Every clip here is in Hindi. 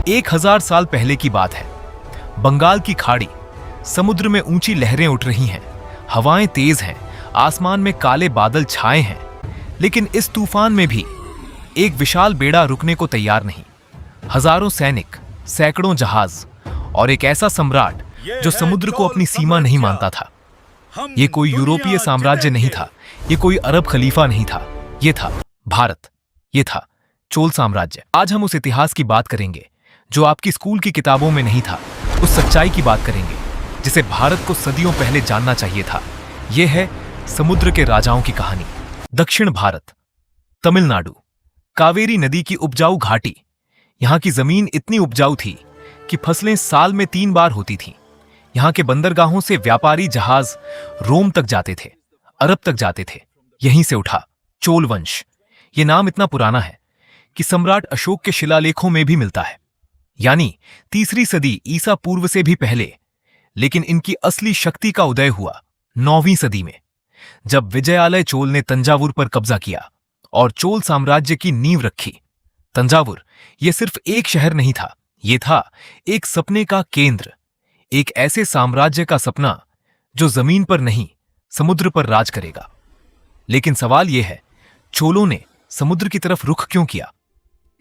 1000 साल पहले की बात है। बंगाल की खाड़ी, समुद्र में ऊंची लहरें उठ रही हैं, हवाएं तेज हैं, आसमान में काले बादल छाए हैं। लेकिन इस तूफान में भी एक विशाल बेड़ा रुकने को तैयार नहीं। हजारों सैनिक, सैकड़ों जहाज और एक ऐसा सम्राट जो समुद्र को अपनी सीमा नहीं मानता था। ये कोई यूरोपीय साम्राज्य नहीं था, ये कोई अरब खलीफा नहीं था, ये था भारत, ये था चोल साम्राज्य। आज हम उस इतिहास की बात करेंगे जो आपकी स्कूल की किताबों में नहीं था, उस सच्चाई की बात करेंगे जिसे भारत को सदियों पहले जानना चाहिए था। यह है समुद्र के राजाओं की कहानी। दक्षिण भारत, तमिलनाडु, कावेरी नदी की उपजाऊ घाटी। यहां की जमीन इतनी उपजाऊ थी कि फसलें साल में 3 बार होती थीं। यहां के बंदरगाहों से व्यापारी जहाज रोम तक जाते थे, अरब तक जाते थे। यहीं से उठा चोल वंश। यह नाम इतना पुराना है कि सम्राट अशोक के शिलालेखों में भी मिलता है, यानी 3री सदी ईसा पूर्व से भी पहले। लेकिन इनकी असली शक्ति का उदय हुआ 9वीं सदी में, जब विजयालय चोल ने तंजावुर पर कब्जा किया और चोल साम्राज्य की नींव रखी। तंजावुर यह सिर्फ एक शहर नहीं था, यह था एक सपने का केंद्र, एक ऐसे साम्राज्य का सपना जो जमीन पर नहीं, समुद्र पर राज करेगा। लेकिन सवाल यह है, चोलों ने समुद्र की तरफ रुख क्यों किया?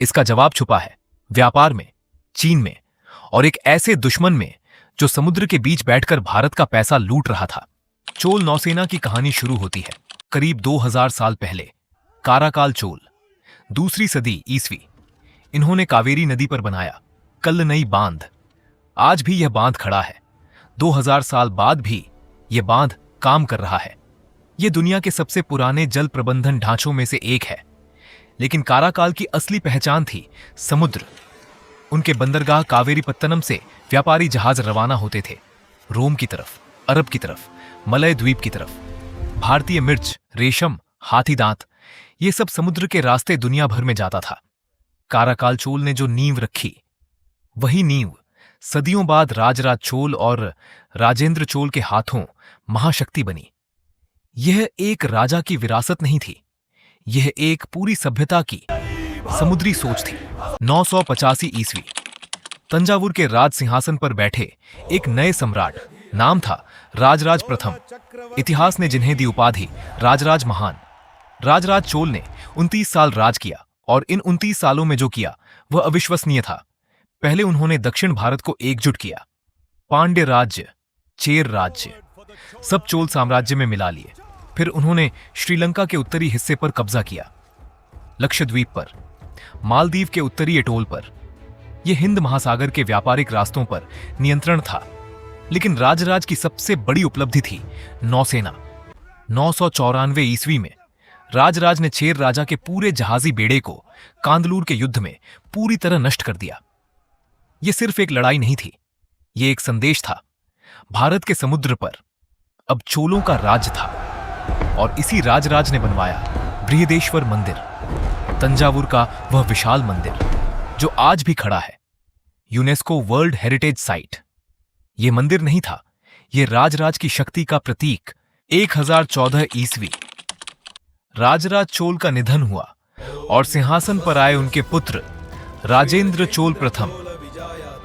इसका जवाब छुपा है व्यापार में, चीन में और एक ऐसे दुश्मन में जो समुद्र के बीच बैठकर भारत का पैसा लूट रहा था। चोल नौसेना की कहानी शुरू होती है करीब 2000 साल पहले। काराकाल चोल, 2री सदी ईसवी। इन्होंने कावेरी नदी पर बनाया कल्लनई बांध। आज भी यह बांध खड़ा है। 2000 साल बाद भी यह बांध काम कर रहा है। यह दुनिया के सबसे पुराने जल प्रबंधन ढांचों में से एक है। लेकिन काराकाल की असली पहचान थी समुद्र। उनके बंदरगाह कावेरीपत्तनम से व्यापारी जहाज रवाना होते थे, रोम की तरफ, अरब की तरफ, मलय द्वीप की तरफ। भारतीय मिर्च, रेशम, हाथी दांत, ये सब समुद्र के रास्ते दुनिया भर में जाता था। काराकाल चोल ने जो नींव रखी, वही नींव सदियों बाद राजराज चोल और राजेंद्र चोल के हाथों महाशक्ति बनी। यह एक राजा की विरासत नहीं थी, यह एक पूरी सभ्यता की समुद्री सोच थी। 985 ईस्वी, तंजावुर के राज सिंहासन पर बैठे एक नए सम्राट, नाम था राजराज प्रथम। इतिहास ने जिन्हें दी उपाधि राजराज महान। राजराज चोल ने 29 साल राज किया और इन 29 सालों में जो किया वह अविश्वसनीय था। पहले उन्होंने दक्षिण भारत को एकजुट किया, पांड्य राज्य, चेर राज्य सब चोल साम्राज्य में मिला लिए। फिर उन्होंने श्रीलंका के उत्तरी हिस्से पर कब्जा किया, लक्षद्वीप पर, मालदीव के उत्तरी एटोल पर। यह हिंद महासागर के व्यापारिक रास्तों पर नियंत्रण था। लेकिन राजराज की सबसे बड़ी उपलब्धि थी नौसेना। 994 ईस्वी में राजराज ने चेर राजा के पूरे जहाजी बेड़े को कांदलूर के युद्ध में पूरी तरह नष्ट कर दिया। यह सिर्फ एक लड़ाई नहीं थी, यह एक संदेश था। भारत के समुद्र पर अब चोलों का राज था और इसी राजराज ने बनवाया बृहदेश्वर मंदिर, तंजावुर का वह विशाल मंदिर जो आज भी खड़ा है, यूनेस्को वर्ल्ड हेरिटेज साइट। यह मंदिर नहीं था, यह राजराज की शक्ति का प्रतीक। 1014 ईस्वी, राजराज चोल का निधन हुआ और सिंहासन पर आए उनके पुत्र राजेंद्र चोल प्रथम।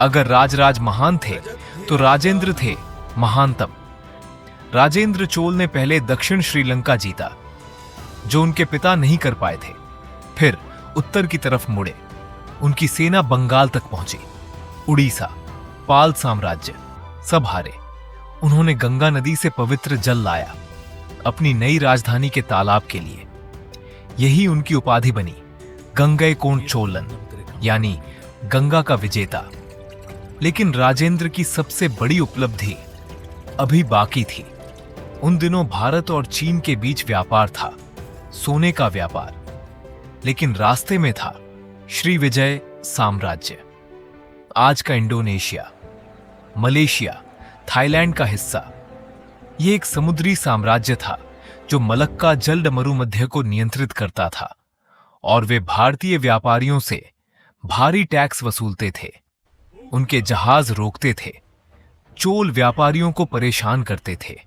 अगर राजराज महान थे तो राजेंद्र थे महानतम। राजेंद्र चोल ने पहले दक्षिण श्रीलंका जीता, जो उनके पिता नहीं कर पाए थे। फिर उत्तर की तरफ मुड़े, उनकी सेना बंगाल तक पहुंची। उड़ीसा, पाल साम्राज्य सब हारे। उन्होंने गंगा नदी से पवित्र जल लाया अपनी नई राजधानी के तालाब के लिए। यही उनकी उपाधि बनी, गंगैकोंड चोलन, यानी गंगा का विजेता। लेकिन राजेंद्र की सबसे बड़ी उपलब्धि अभी बाकी थी। उन दिनों भारत और चीन के बीच व्यापार था, सोने का व्यापार। लेकिन रास्ते में था श्रीविजय साम्राज्य, आज का इंडोनेशिया, मलेशिया, थाईलैंड का हिस्सा। यह एक समुद्री साम्राज्य था जो मलक्का जलडमरू मध्य को नियंत्रित करता था और वे भारतीय व्यापारियों से भारी टैक्स वसूलते थे, उनके जहाज रोकते थे, चोल व्यापारियों को परेशान करते थे।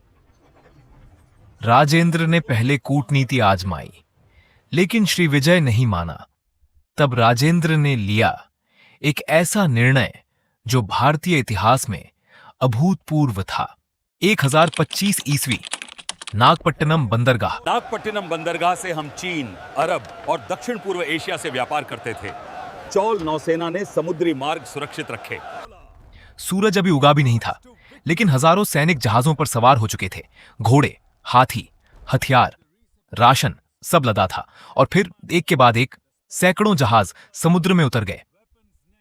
राजेंद्र ने पहले कूटनीति आजमाई, लेकिन श्रीविजय नहीं माना। तब राजेंद्र ने लिया एक ऐसा निर्णय जो भारतीय इतिहास में अभूतपूर्व था। 1025 ईस्वी, नागपट्टिनम बंदरगाह से हम चीन, अरब और दक्षिण पूर्व एशिया से व्यापार करते थे। चोल नौसेना ने समुद्री मार्ग सुरक्षित रखे। सूरज अभी उगा भी नहीं था, लेकिन हजारों सैनिक जहाजों पर सवार हो चुके थे। घोड़े, हाथी, हथियार, राशन सब लदा था, और फिर एक के बाद एक सैकड़ों जहाज समुद्र में उतर गए।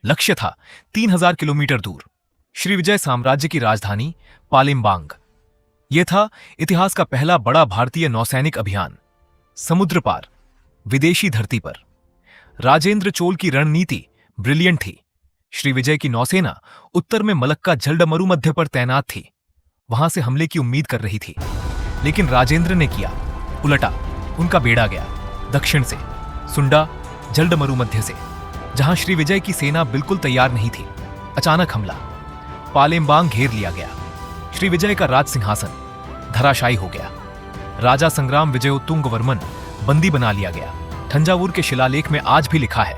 लक्ष्य था 3000 किलोमीटर दूर श्रीविजय साम्राज्य की राजधानी पालेमबांग। यह था इतिहास का पहला बड़ा भारतीय नौसैनिक अभियान। समुद्र पार, विदेशी धरती पर। राजेंद्र चोल की रणनीति ब्रिलियंट थी। श्रीविजय की नौसेना उत्तर में मलक्का झलडमरू मध्य पर तैनात थी, वहां से हमले की उम्मीद कर रही थी। लेकिन राजेंद्र ने किया उलटा। उनका बेड़ा गया दक्षिण से, सुंडा झलडमरू मध्य से, जहां श्रीविजय की सेना बिल्कुल तैयार नहीं थी। अचानक हमला, पालेमबांग घेर लिया गया। श्रीविजय का राज सिंहासन धराशायी हो गया। राजा संग्राम विजयोत्तुंग वर्मन बंदी बना लिया गया। थंजावुर के शिलालेख में आज भी लिखा है,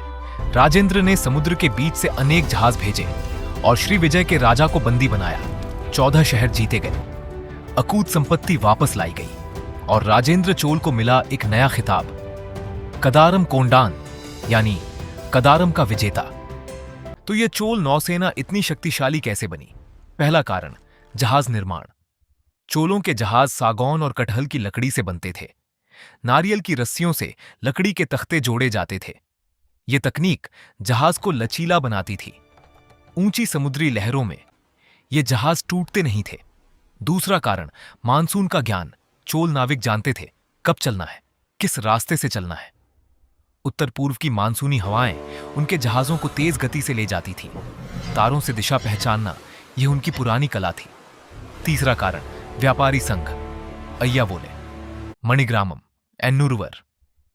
राजेंद्र ने समुद्र के बीच से अनेक जहाज भेजे और श्रीविजय के राजा को बंदी बनाया। 14 शहर जीते गए, अकूत संपत्ति वापस लाई गई, और राजेंद्र चोल को मिला एक नया खिताब, कदारम कोंडान, यानी कदारम का विजेता। तो यह चोल नौसेना इतनी शक्तिशाली कैसे बनी? पहला कारण, जहाज निर्माण। चोलों के जहाज सागौन और कटहल की लकड़ी से बनते थे। नारियल की रस्सियों से लकड़ी के तख्ते जोड़े जाते थे। यह तकनीक जहाज को लचीला बनाती थी। ऊंची समुद्री लहरों में ये जहाज टूटते नहीं थे। दूसरा कारण, मानसून का ज्ञान। चोल नाविक जानते थे कब चलना है, किस रास्ते से चलना है। उत्तर पूर्व की मानसूनी हवाएं उनके जहाजों को तेज गति से ले जाती थी। तारों से दिशा पहचानना यह उनकी पुरानी कला थी। तीसरा कारण, व्यापारी संघ। अय्यावोले, मणिग्रामम, एन्नुरवर,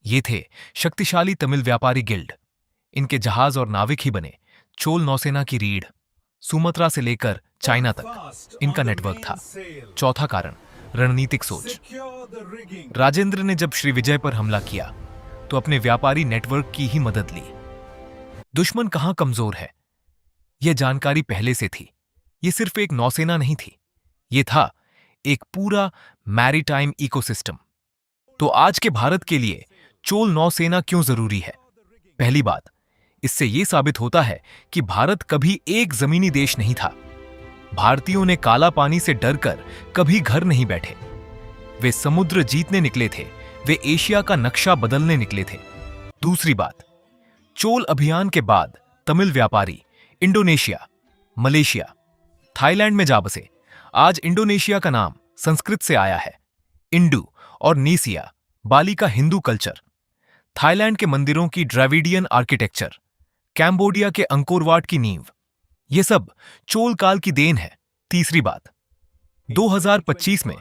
ये थे शक्तिशाली तमिल व्यापारी गिल्ड। इनके जहाज और नाविक ही बने चोल नौसेना की रीढ़। सुमत्रा से लेकर चाइना तक इनका नेटवर्क था। चौथा कारण, रणनीतिक सोच। राजेंद्र ने जब श्रीविजय पर हमला किया तो अपने व्यापारी नेटवर्क की ही मदद ली। दुश्मन कहां कमजोर है, यह जानकारी पहले से थी। यह सिर्फ एक नौसेना नहीं थी, यह था एक पूरा मैरीटाइम इकोसिस्टम। तो आज के भारत के लिए चोल नौसेना क्यों जरूरी है? पहली बात, इससे यह साबित होता है कि भारत कभी एक जमीनी देश नहीं था। भारतीयों ने काला पानी से डरकर कभी घर नहीं बैठे। वे समुद्र जीतने निकले थे, वे एशिया का नक्शा बदलने निकले थे। दूसरी बात, चोल अभियान के बाद तमिल व्यापारी इंडोनेशिया, मलेशिया, थाईलैंड में जा बसे। आज इंडोनेशिया का नाम संस्कृत से आया है। इंडू और नेसिया, बाली का हिंदू कल्चर, थाईलैंड के मंदिरों की द्रविडियन आर्किटेक्चर, कैम्बोडिया के अंकोरवाट की नींव, ये सब चोल काल की देन है। तीसरी बात, 2025 में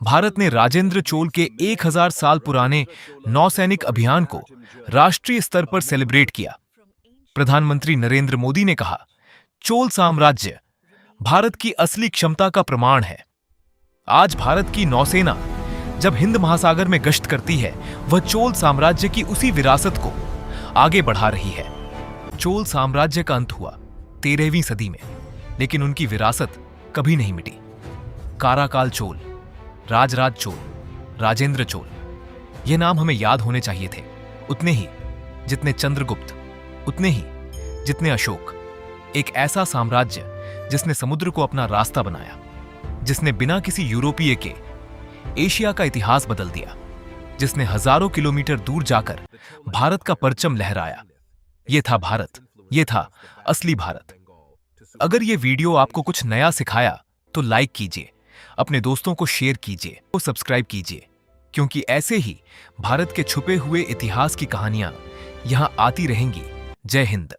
भारत ने राजेंद्र चोल के 1000 साल पुराने नौसैनिक अभियान को राष्ट्रीय स्तर पर सेलिब्रेट किया। प्रधानमंत्री नरेंद्र मोदी ने कहा, चोल साम्राज्य भारत की असली क्षमता का प्रमाण है। आज भारत की नौसेना जब हिंद महासागर में गश्त करती है, वह चोल साम्राज्य की उसी विरासत को आगे बढ़ा रही है। चोल साम्राज्य का अंत हुआ 13वीं सदी में, लेकिन उनकी विरासत कभी नहीं मिटी। काराकाल चोल, राजराज चोल, राजेंद्र चोल, ये नाम हमें याद होने चाहिए थे, उतने ही जितने चंद्रगुप्त, उतने ही जितने अशोक। एक ऐसा साम्राज्य जिसने समुद्र को अपना रास्ता बनाया, जिसने बिना किसी यूरोपीय के एशिया का इतिहास बदल दिया, जिसने हजारों किलोमीटर दूर जाकर भारत का परचम लहराया। यह था भारत, यह था असली भारत। अगर यह वीडियो आपको कुछ नया सिखाया तो लाइक कीजिए, अपने दोस्तों को शेयर कीजिए, वो सब्सक्राइब कीजिए, क्योंकि ऐसे ही भारत के छुपे हुए इतिहास की कहानियां यहां आती रहेंगी। जय हिंद।